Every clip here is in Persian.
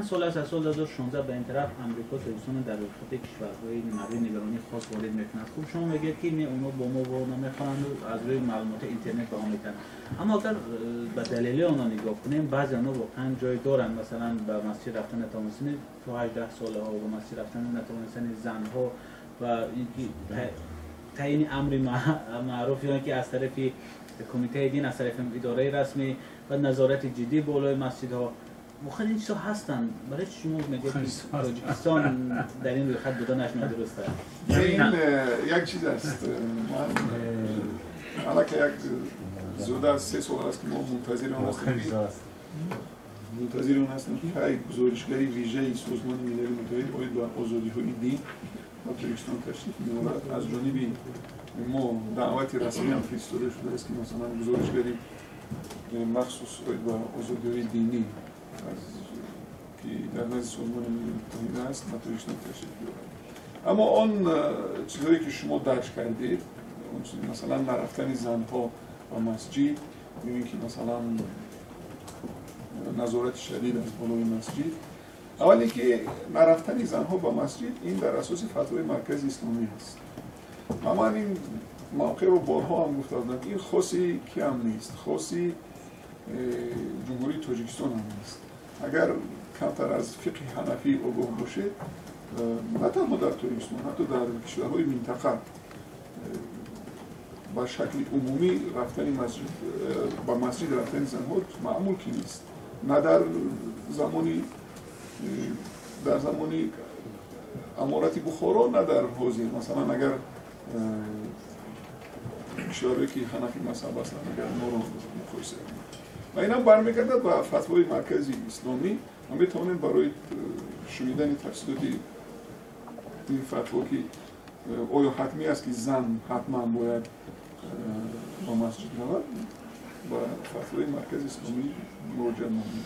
سال است از سال 2016 به این طرف آمریکا تلویزیون در خط کشورهای مورد نگرانی خاص وارد میکنند. خب شما میگید که اونا با ما نمیخوانند و از روی معلومات اینترنت با ما میکنند، اما اگر به دلیل اونا نگاه کنیم بعضی اونا واقعا جای دارن، مثلا به مسجد رفتن نتوانستن تو 18 ساله ها و به مسجد رفتن نتوانستن زن ها و تعیین امر معروف یا که از طرف کمیته دین، از طرف اداره رسمی و نظارت جدی بالای مسجد ها. واقعا این چیزا هستن. برای چی شما میگید که تاجیکستان در این روی خط بودنش نادرسته؟ این یک چیز است. حالا که یک زوده از 3 سال است که ما منتظر اون هستیم که یک گزارشگری ویژه سازمان ملل متحد اوید و آزادی‌های دین و تاجیکستان تشریف می‌آورد. از جانب ما دعوتی رسمی هم فرستاده شده است که مثلا گزارشگری مخصوص اوید و آزادی‌های دینی که در نزد سازمان ملل متحد است و تاجیکستان تشریف بیاورد. اما آن چیزهایی که شما درج کردید، مثلا نرفتن زنها و مسجد، می‌بینید که مثلا نظارت شدید از بالای مسجد. اولی که نرفتن زنها با مسجد این در اساس فتوای مرکز اسلامی است. اما این موقع رو بارها هم گفته بودم این خاصی که هم نیست، خاصی جمهوری تاجیکستان هم نیست. اگر کمتر از فقه حنفی آگاه باشه، نه تنها در تاجیکستان، حتی در کشورهای منطقه با شکل عمومی رفتن مسجد با مسجد رفتن زنها معمول که نیست. نه در زمانی امارت بخارا، نه در حوزه مثلا اگر کشورهایی که حنفی مذهب هستند اگر ما رو مقایسه کنیم و این هم برمیگردد به فتوای مرکز اسلامی. ما میتوانیم برای شنیدن تفصیلات این فتوا که آیا حتمی است که زن حتما باید با مسجد رود و فتوای مرکز اسلامی مراجعه نمایید.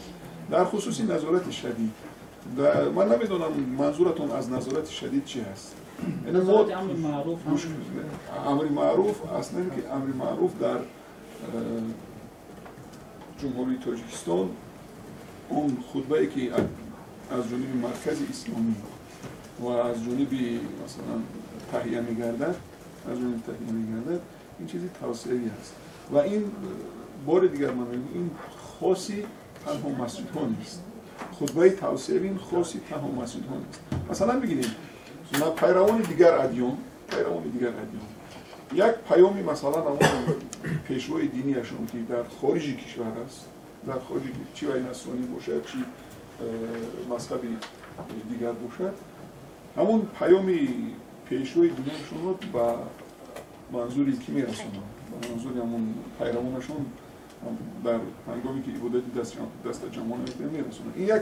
در خصوص نظارت شدید، من نمیدونم منظورتون از نظارت شدید چی هست؟ نظارت امر معروف. امر معروف اصلا که امر معروف در جمهوری تاجیکستان اون خطبه‌ای که از جانب مرکز اسلامی و از جانب مثلا تهیه می‌گردد، این چیزی توسعه‌ای است و این بار دیگر من میگم این خاصی تنها مسجد ها نیست. خطبه توسعه این خاصی تنها مسجد ها نیست. مثلا بگیریم پیروان دیگر ادیان یک پیامی مثلا اون پیشوای دینی هاشون که در خارج کشور است، در خارج چی وای نصرانی باشد چی مذهبی دیگر باشد، همون پیامی پیشوای دینیشون رو با منظوری که میرسونن، با منظوری همون پیروانشون در هنگامی که عبادت دست جمعانه میرسونن.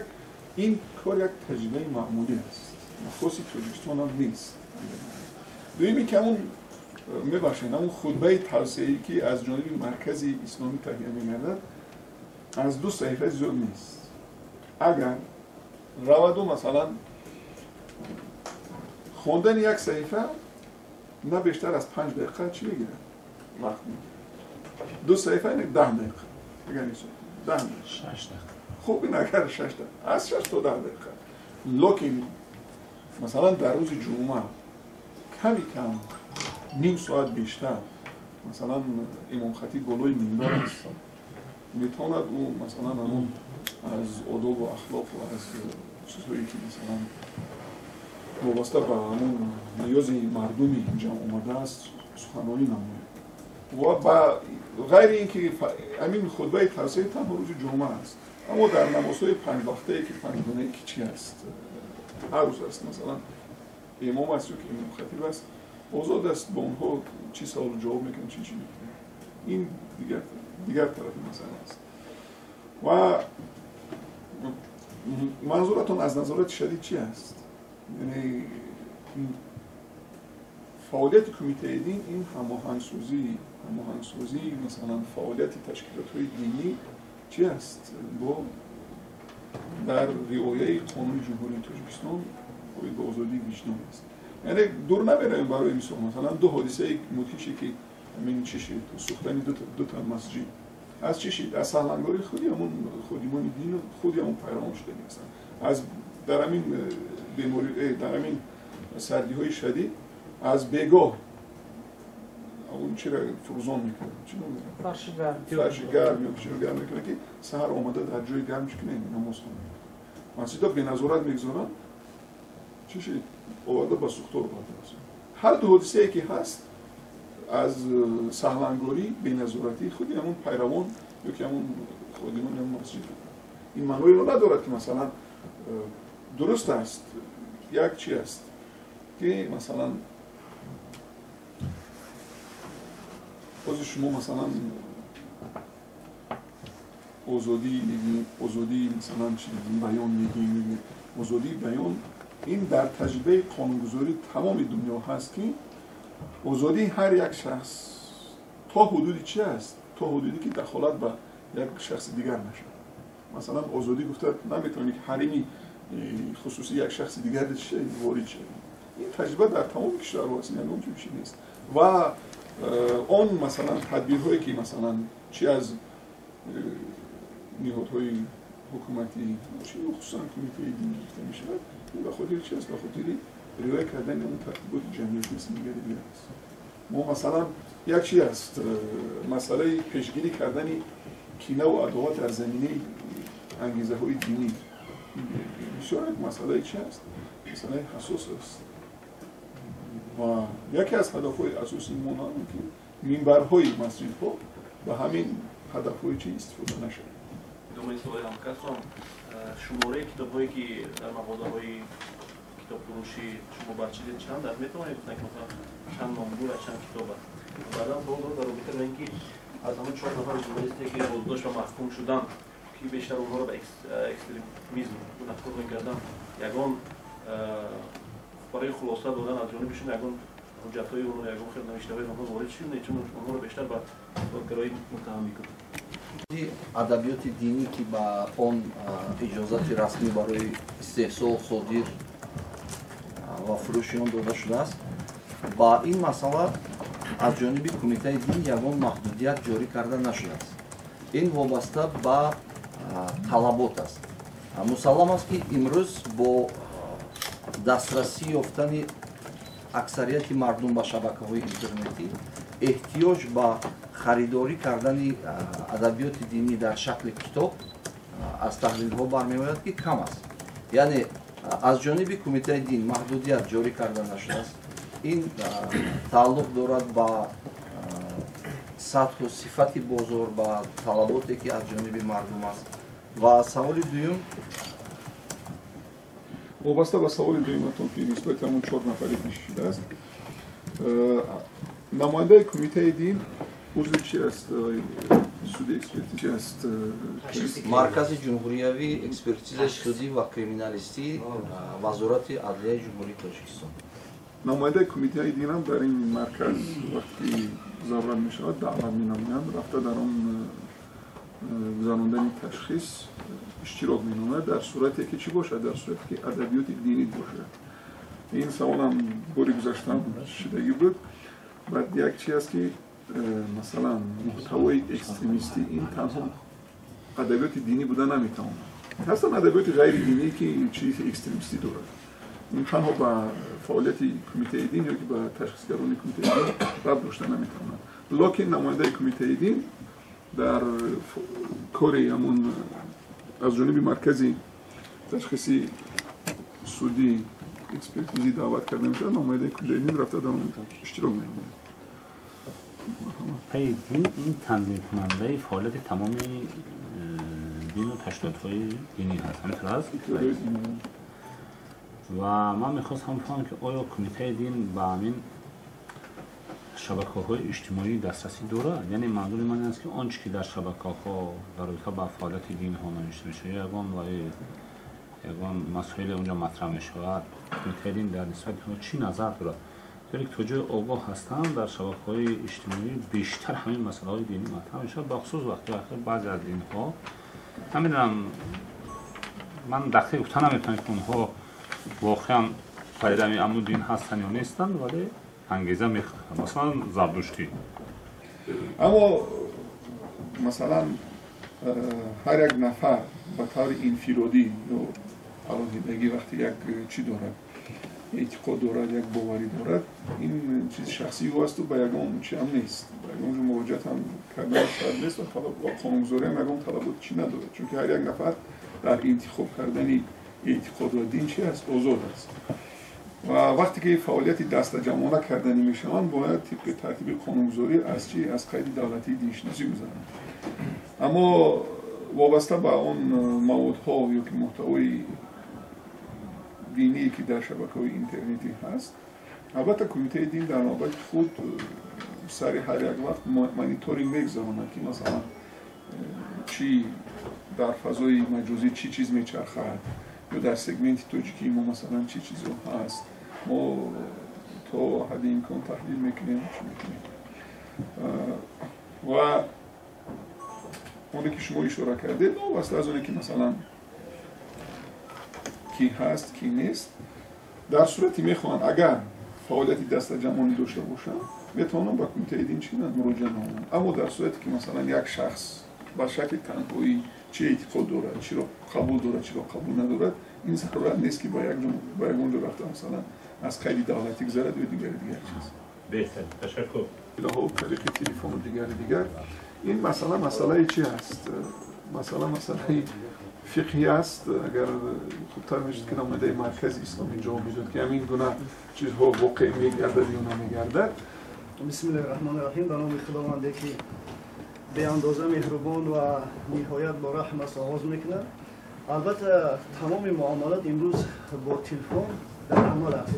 این کار یک تجربه معمولی است، خاصی تاجیکستان هم نیست. دویمی که همون میباشین همون خطبه توسعه‌ای که از جانب مرکز اسلامی تهیه می‌گردد از 2 صفحه زیاد نیست. اگر رود و مثلا خوندن یک صفحه نه بیشتر از 5 دقیقه چی بگیره وقت میگیره. 2 صفحه یعنی 10 دقیقه. اگر نیست 10 دقیقه 6 دقیقه. خوب این اگر 6 دقیقه از 6 تا 10 دقیقه. لکن مثلا در روز جمعه کمی کم نیم ساعت بیشتر مثلا امام خطیب بالای منبر است میتواند او مثلا همون از آداب و اخلاق و از چیزهایی که مثلا وابسته به همون نیاز مردمی اینجا اومده است سخنرانی نماید و با غیر اینکه همین خطبه توسعه تنها روز جمعه است، اما در نمازهای 5 وقته که 5 گونه که چی است هر روز است، مثلا امام است یا که امام خطیب است آزاد است با اونها چی سوال جواب میکنن چی میکنن. این دیگر طرف مسئله است. و منظورتون از نظارت شدید چی است؟ یعنی فعالیت کمیته دین این هماهنگسازی مثلا فعالیت تشکیلات‌های دینی چی است؟ با در رعایت قانون جمهوری تاجیکستان با آزادی وجدان است. یعنی دور نمیریم برای مثال مثلا 2 حادثه مدهشی که همین چیشه سوختن دو تا مسجد از چی شید؟ از سهلنگاری خودیمون دین خودی همون پیرامون شده هستن. از در همین بیماری در همین سردی های شدید از بگاه اون چی را فروزان میکنه چی نمیدونم فرش گرم یا چی رو گرم میکنه که سحر آمده در جای گرمش که نماز خونه مسجد به نظارت میگذارن چی شید؟ آورده با سوختار باید هست هر دو حدیثه که هست از سهلنگاری به نظارتی خودی همون پیروان یا که همون خودیمون همون مسجد این معنی رو ندارد که مثلا درست است یک چی است که مثلا باز شما مثلا آزادی مثلا چی بیان میگیم آزادی بیان این در تجربه قانونگذاری تمام دنیا هست که آزادی هر یک شخص تا حدودی چی است تا حدودی که دخالت به یک شخص دیگر نشه مثلا آزادی گفته نمیتونی که حریمی خصوصی یک شخص دیگر چه وارد شه این تجربه در تمام کشورها هست یعنی اون چیزی نیست و اون مثلا تدبیرهایی که مثلا چی از نهادهای حکومتی چی خصوصا کمیته دینی گفته میشه این به خاطر چی است به خاطر رعایت کردن اون ترتیبات جمعیتی مثل دیگر است ما مثلا یک چی است مسئله پیشگیری کردن کینه و عداوت در زمینه انگیزه های دینی بسیار یک مسئله چی است مسئله حساس است و یکی از هدفهای اساسی ما هم که منبرهای مسجدها به همین هدفهای چی استفاده نشه. دومین سوال هم کردم شماره کتاب‌هایی که در مغازه‌های کتاب فروشی شما برچیدید چند است؟ میتونید گفتن که مثلا چند نامگو و چند کتاب است؟ بعدا سوال در رابطه با اینکه از همون 4 نفر ژورنالیستی که بازداشت و محکوم شدن که بیشتر اونها رو به اکستریمیسم گناهکار می‌کردن یگان برای خلاصه دادن از جانبشون یگان حجت‌های اونها یگان خیلی نوشته‌های اونها وارد شدن چون اونها رو بیشتر به گرایی متهم می‌کنن. ادبیات دینی که با اون اجازت رسمی برای استحصال صادر و فروش آن داده شده است با این مسئله از جانب کمیته دین یگان محدودیت جاری کرده نشده است این وابسته به طلبات است مسلم است که امروز با دسترسی یافتن اکثریت مردم به شبکه‌های اینترنتی احتیاج به خریداری کردن ادبیات دینی در شکل کتاب از تحلیل‌ها برمی‌آید که کم است یعنی از جانب کمیته دین محدودیت جاری کرده نشده است این تعلق دارد با سطح و صفت بازار با طلباتی که از جانب مردم است و سوال دوم وابسته به سوال دومتون که نسبت همون 4 نفری پیش شده است نماینده کمیته دین عضو چی است سود اکسپرتی چی است مرکز جمهوریوی اکسپرتیز سودی و کریمینالیستی وزارت عدلیه جمهوری تاجیکستان نماینده کمیته دین هم در این مرکز وقتی ضرورت می شود دعوت می نمایند رفته در آن گذراندن تشخیص اشتراک می نماید در صورتی که چی باشد در صورتی که ادبیات دینی باشد این سوال هم باری گذشتم شدگی بود بعد یک چی است که مثلا محتوای اکستریمیستی این تنها ادبیات دینی بوده نمیتواند هستن ادبیات غیر دینی که چیز اکستریمیستی دارد این تنها با فعالیت کمیته دین یا که با تشخیصگران کمیته دین ربط داشته نمیتواند لکن نماینده کمیته دین در کاری همون از جانب مرکزی تشخیصی سودی اکسپرتیزی دعوت کرده میشه نماینده کمیته دین رفته در اون اشتراک می‌کنه این تنظیم کننده فعالیت تمام دین و تشکیلات‌های دینی هست همینطور است و من میخواستم بفهمم که آیا کمیته دین به همین شبکه‌های اجتماعی دسترسی دارد یعنی منظور من است که آنچه که در شبکه‌ها در رابطه با فعالیت دین ها نوشته میشه یگان مسائل اونجا مطرح میشود کمیته دین در نسبت به چی نظر دارد یعنی تا جای آگاه هستند در شبکه‌های اجتماعی بیشتر همین مسائل دینی مطرح میشه بخصوص وقتی بعضی از دین‌ها نمیدونم من دقیق گفتن نمیتونم که اونها واقعا پیروی امو دین هستن یا نیستن ولی انگیزه میخواهند مثلا زردشتی اما مثلا هر یک نفر به طور انفرادی یا علاقیدگی وقتی یک چی دارد اعتقاد دارد یک باوری دارد این چیز شخصی او است و به یگان چی هم نیست به یگان مواجهت هم کردن شاید نیست و قانونگذاری هم یگان طلبات چی ندارد چون که هر یک نفر در انتخاب کردن اعتقاد و دین چی است آزاد است و وقتی که فعالیت دست جمعانه کردنی میشوند باید طبق ترتیب قانونگذاری از چی از قید دولتی دینشناسی گذارند اما وابسته به اون موادها یا که محتوای دینی که در شبکه‌های اینترنتی هست البته کمیته دین در نوبت خود سر هر یک وقت مانیتورینگ میگذارونه که مثلا چی در فضای مجازی چی چیز میچرخد یا در سگمنت توجیکی ما مثلا چی چیزی هست ما تا حد امکان تحلیل میکنیم و اونی که شما اشاره کرده واسه از اونی که مثلا کی هست کی نیست در صورتی میخوان اگر فعالیتی دست جمعانی داشته باشن میتونن با کمیته دین چی مراجعه کنن اما در صورتی که مثلا یک شخص با شکل تنهایی چه اعتقاد دارد چی رو قبول دارد چی رو قبول ندارد این ضرورت نیست که با یک اونجا رفته مثلا از قید دولتی گذرد یا دیگر چیز بهتر تشکر الهو طریق تلفن و دیگر این مسئله چی هست مسئله فقهی است اگر خوبتر میشد که نامده مرکز اسلامی جواب میداد که همین گونه چیزها واقع میگردد یا نمیگردد بسم الله الرحمن الرحیم به نام خداونده که به اندازه مهربان و نهایت با رحم است آغاز میکنه البته تمام معاملات امروز با تلفن در عمل است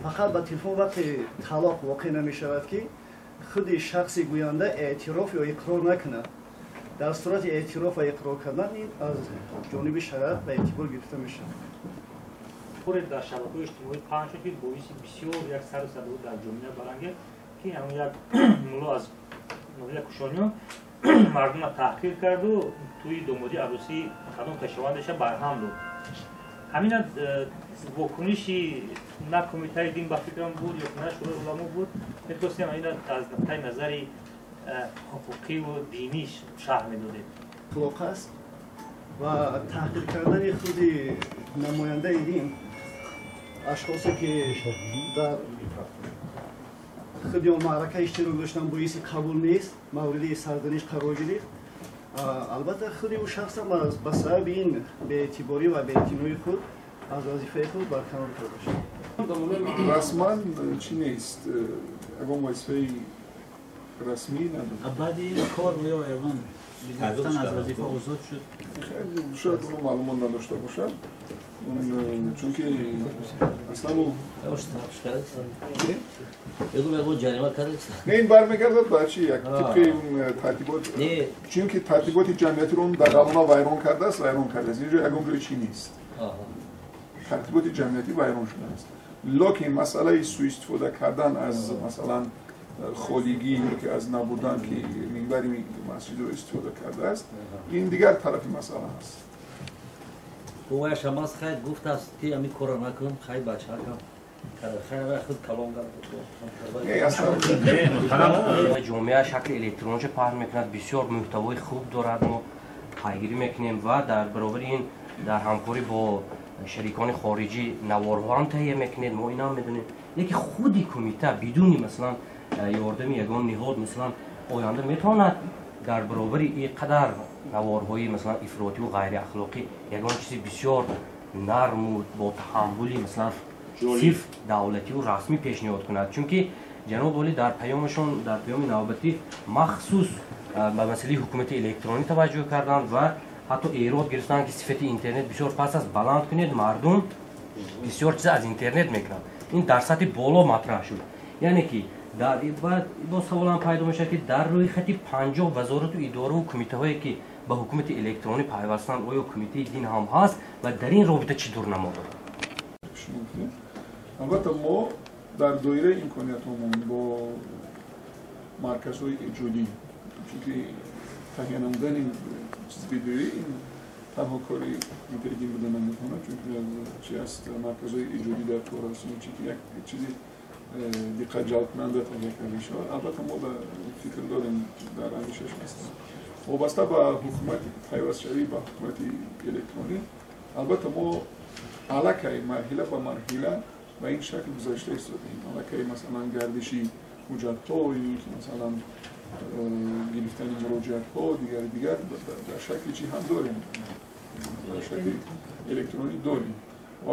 فقط با تلفن وقتی طلاق واقع نمیشود که خود شخص گوینده اعتراف یا اقرار نکنه در صورت اعتراف و اقرار کردن این از جانب شریعت به اعتبار گرفته میشه. پور در شبکه‌های اجتماعی پخش شد که باعث بسیار یک سر و صدا در جامعه برانگیخت که همون یک ملا از ملا کوشانیان مردم را تحقیر کرد و توی دامادی عروسی کدام کشاورزش برهم داد. همین واکنشی نه کمیته دین با فکرم بود یا نه شورای علما بود می‌خواستیم این از نقطه نظری حقوقی و دینیش شرح می‌دادیم. اخلاق است و تحقیر کردن خود نماینده دین اشخاصی که در خود اون معرکه اشتراک داشتن باعث قبول نیست مورد سرزنش قرار گرفت البته خود او شخص هم به سبب این به اعتباری و به اعتنای خود از وظیفه خود برکنار کرده شد. رسما چی نیست اگر وظیفه رسمی نداره بعد این کار یا ایوان گرفتن از وظیفه آزاد شد خیلی شاید اون معلومات نداشته باشم چون که اصلا او نه این برمیگردد به چی یک طبق اون ترتیبات چون که ترتیبات جمعیتی رو در قانون ویران کرده است اینجا یکم روی چی نیست ترتیبات جمعیتی ویران شده است لکن مسئله سوء استفاده کردن از مثلا خودگی یا که از نبودن که منبر مسجد رو استفاده کرده است این دیگر طرف مسئله است او شماست خیلی گفت است که امی کار نکنم خیلی بچه کم خیلی خود کلام کرد جامعه شکل الکترونیک پخش میکند بسیار محتوای خوب دارد ما پیگیری میکنیم و در برابر این در همکاری با شریکان خارجی نوارها هم تهیه میکنید ما اینا هم میدونیم یکی خودی کمیته بدون مثلا یاردم یگان نهاد مثلا آینده میتواند در برابر این قدر نوارهای مثلا افراطی و غیر اخلاقی یگان چیزی بسیار نرم و با تحملی مثلا صرف دولتی و رسمی پیشنهاد کند چون که جناب والی در پیامشون در پیام نوبتی مخصوص به مسئله حکومت الکترونیک توجه کردند و حتی ایراد گرفتن که صفت اینترنت بسیار پس از بلند کنید مردم بسیار چیز از اینترنت میکنند این در سطح بالا مطرح شد یعنی که در با سوال هم پیدا میشه که در روی خط 50 وزارت و اداره و کمیته هایی که به حکومت الکترونیک پیوستند آیا کمیته دین هم هست و در این رابطه چی دور نموده البته ما در دایره امکانیتمون با مرکزهای ایجادی چون تهیه نمودن این چیز بدوی این تنها کاری کمیته دین بوده نمیتونه چون چی است مرکزهای ایجادی در کارستان یک چیزی دقت جلب کننده تهیه کردن شد البته ما به فکر داریم در اندیشش هستیم وابسته به حکومت پیوست شوی به حکومت الکترونی البته ما علاقه مرحله به مرحله به این شکل گذاشته ایستادیم. علاقه مثلا گردشی حجت ها که مثلا گرفتن مراجعت ها دیگر در شکل چی هم داریم، در شکل الکترونی داریم و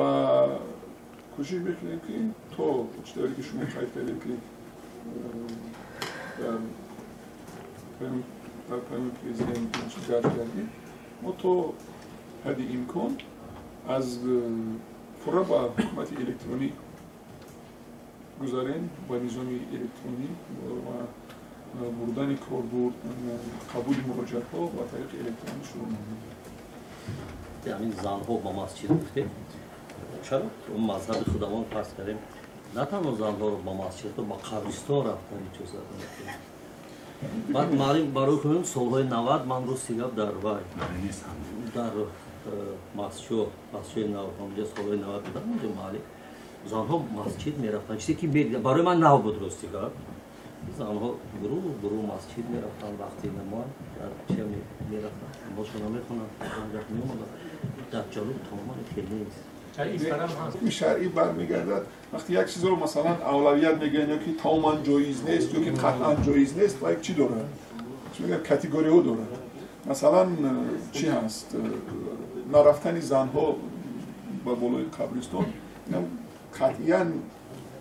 کوشش میکنیم که تو چطوری که شما خواهید کردید که در پیام پریزیدنت درج کردید ما تو حد امکان از فرا با حکومت الکترونی گذاریم با نظام الکترونی و بردن کاربرد قبول مراجعت ها با طریق الکترونی شروع می‌کنیم. همین زنها با مسجد گفتیم چرا اون مذهب خودمان فرض کردیم نه تنها زنها رو با مسجد با قبرستان رفتن اجازه دادیم. بعد معلوم برای کنیم سالهای 90 من رو سیگاب در وای در مسجد 90 اونجا سالهای 90 بودم اونجا معلوم زنها مسجد میرفتن چیزی که برای من نو بود رو سیگاب زنها گروه مسجد میرفتن وقتی نماز در چه میرفتن باشون میخونن در جلو تماما خیلی نیست. این شرعی برمیگردد وقتی یک چیز رو مثلا اولویت میگن یا که تماما جایز نیست یا که قطعا جایز نیست و یک چی داره؟ چی میگن کاتگوری ها داره. مثلا چی هست؟ نرفتن زنها با بالای قبرستان اینم قطعا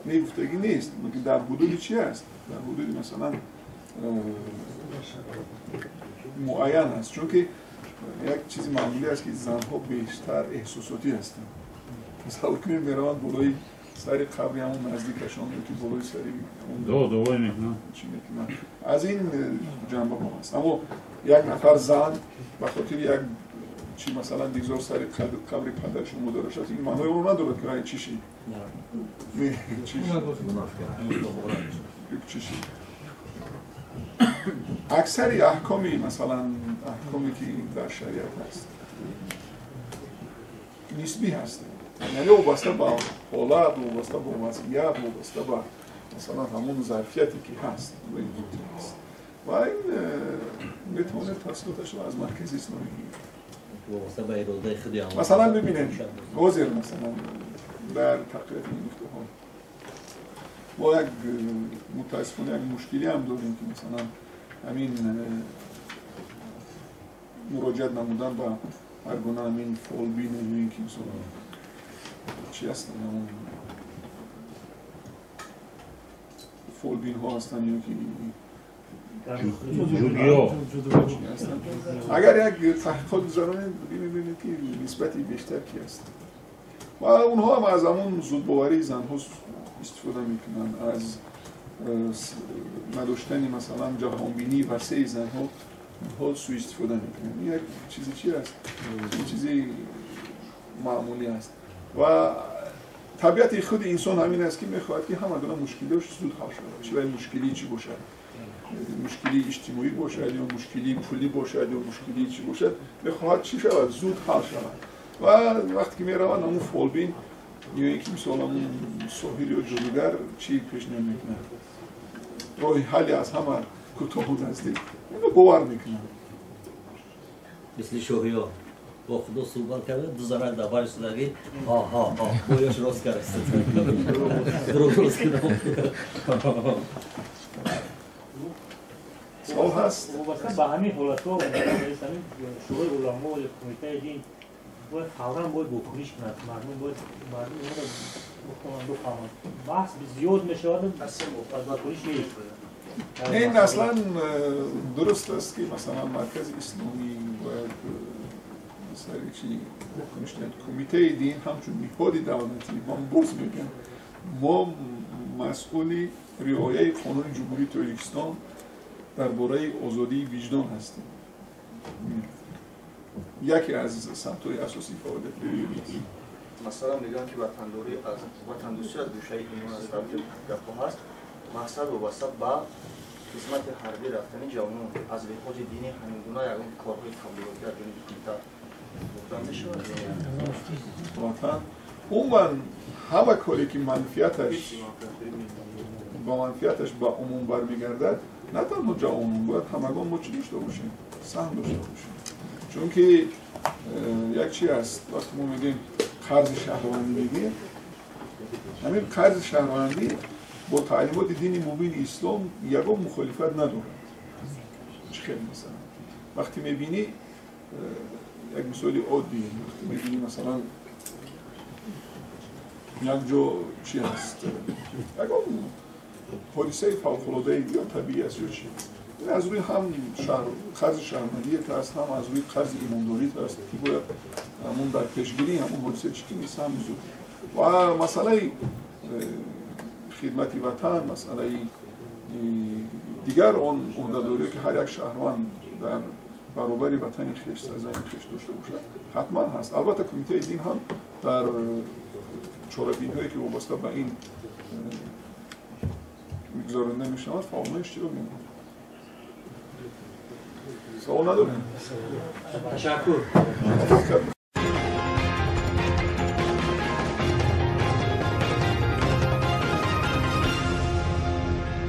نگفتگی نیست، میگن در حدود چی هست؟ در حدود مثلا معین است، چون که یک چیزی معمولی است که زنها بیشتر احساساتی هستند. مثلا کنیم میروند بالای سر قبری همون نزدیکشان که بالای سری دوای میکنن از این جنبه ها هست. اما یک نفر زن به خاطر یک چی مثلا دیگزار سر قبر پدرشون مداره شد این معنی رو ندارد که چی شید؟ نه چی شید؟ اکثر احکامی مثلا احکامی که در شریعت هست نسبی هست، یعنی وابسته به حالت، وابسته به وضعیت، وابسته به مثلا همون ظرفیتی که هست و این هست و این میتونه تحصیلاتش رو از مرکز اسلامی وابسته به اراده خودی هم مثلا ببینید گذر مثلا در تقریبات این گفته‌ها ما یک متاسفانه یک مشکلی هم داریم که مثلا همین مراجعت نمودن با هر گونه همین فولبین و این که مثلا چی هستن همون فولبین ها هستن یا که جوگیو اگر یک تحقیقات بذارن ببینید که نسبتی بیشتر کی هست و اونها هم از همون زودباوری زنها استفاده میکنن، از نداشتن مثلا جهانبینی وسیع زنها سوء استفاده میکنن. یک چیزی چی هست؟ چیزی معمولی است و طبیعت خود انسان همین است که میخواهد که همه گونه مشکلش زود حل شود. چه مشکلی چی باشد؟ مشکلی اجتماعی باشد یا مشکلی پولی باشد یا مشکلی چی باشد میخواهد چی شود؟ زود حل شود. و وقتی که میروند همون فولبین یا اینکه مثلا همون ساحل یا جلوگر چی پیش نمیکنه راه حلی از همه کوتاه و نزدیک اینو باور میکنن. مثل شوهی ها با خدا صحبت کرده دو زنک در برش داگی بایاش راست کرده درست کرده سوال هست؟ با همین حالت ها شورای علما یا کمیته دین باید فوراً باید بکنیش کند، مردم باید اون رو بفهمند. بحث زیاد میشه آدم از بکنیش نیست. این اصلا درست است که مثلا مرکز اسلامی باید مثلا چی بکنیش نیست. کمیته دین همچون نهاد دولتی من باز میگم ما مسئول رعایت قانون جمهوری تاجیکستان درباره آزادی وجدان هستیم. یکی از سمت‌های اساسی فعالیت ببینید. مثلا میگن که وطندوسی از گوشه ایمان است که گپ هست مقصد وابسته به خدمت حربی رفتن جوانان از لحاظ دینی همین گونه یگان کارهای تبلیغاتی در بین کمیته گفتن میشود. واقعا عموما همه کاری که منفعتش با منفعتش به عموم برمیگردد نه تنها جوانان، باید همگان ما چی داشته باشیم؟ سهم داشته باشیم. چون که یک چی هست وقتی ما میگیم قرض شهروندی بگیم، همین قرض شهروندی با تعلیمات دین مبین اسلام یگان مخالفت نداره. چه خیلی مثلا وقتی میبینی یک مثالی عادی، وقتی میبینی مثلا یک جا چی هست یگان پلیسه فوق‌العاده یا طبیعی است یا چی، این از روی هم قرض شهروندی هست، هم از روی قرض ایمانداری هست که باید همون در پیشگیری همون حادثه چی نیست هم میزود و مسئله خدمت وطن، مسئله دیگر آن عهده‌داری که هر یک شهروند در برابر وطن خویش سرزمین خویش داشته باشد حتما هست. البته کمیته دین هم در چاره‌بینی‌هایی که وابسته به این گزارنده میشود فعالانه اشتراک می‌کنند. سوال نداریم؟ تشکر.